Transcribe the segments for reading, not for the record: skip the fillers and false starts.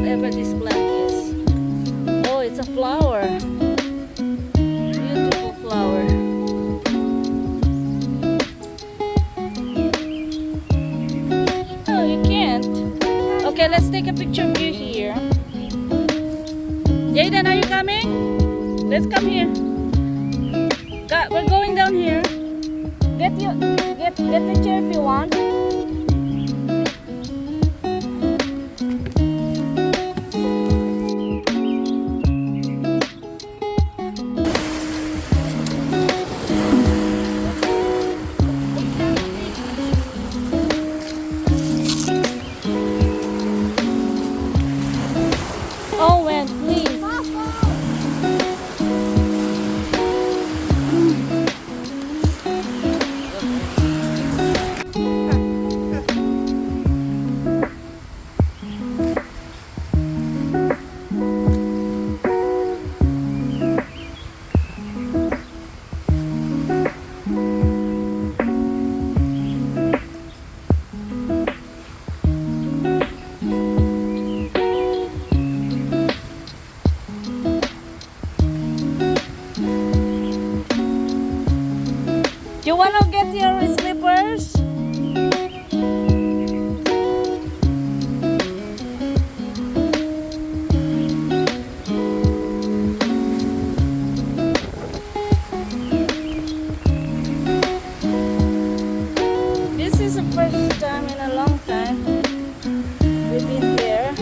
whatever this plant is. Oh, it's a flower. Beautiful flower. Oh, you can't. Okay, let's take a picture of you here. Jaden, are you coming? Let's come here. We're going down here. Get the chair if you want. Owen, please. You wanna get your slippers? This is the first time in a long time we've been here.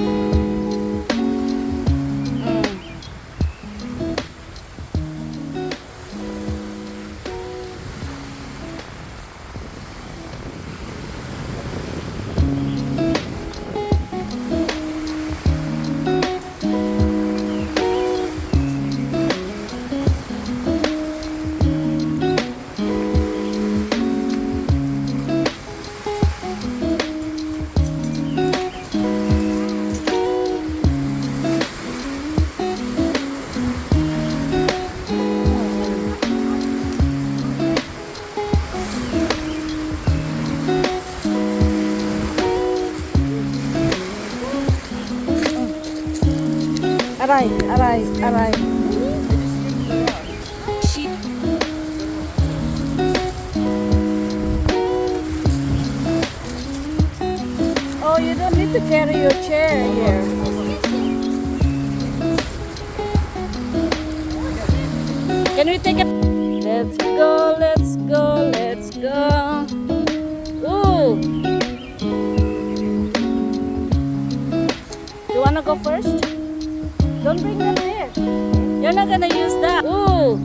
Aray. Oh, you don't need to carry your chair here. Can we take a... Let's go. Ooh. You wanna go first? Don't bring them here. You're not gonna use that. Ooh.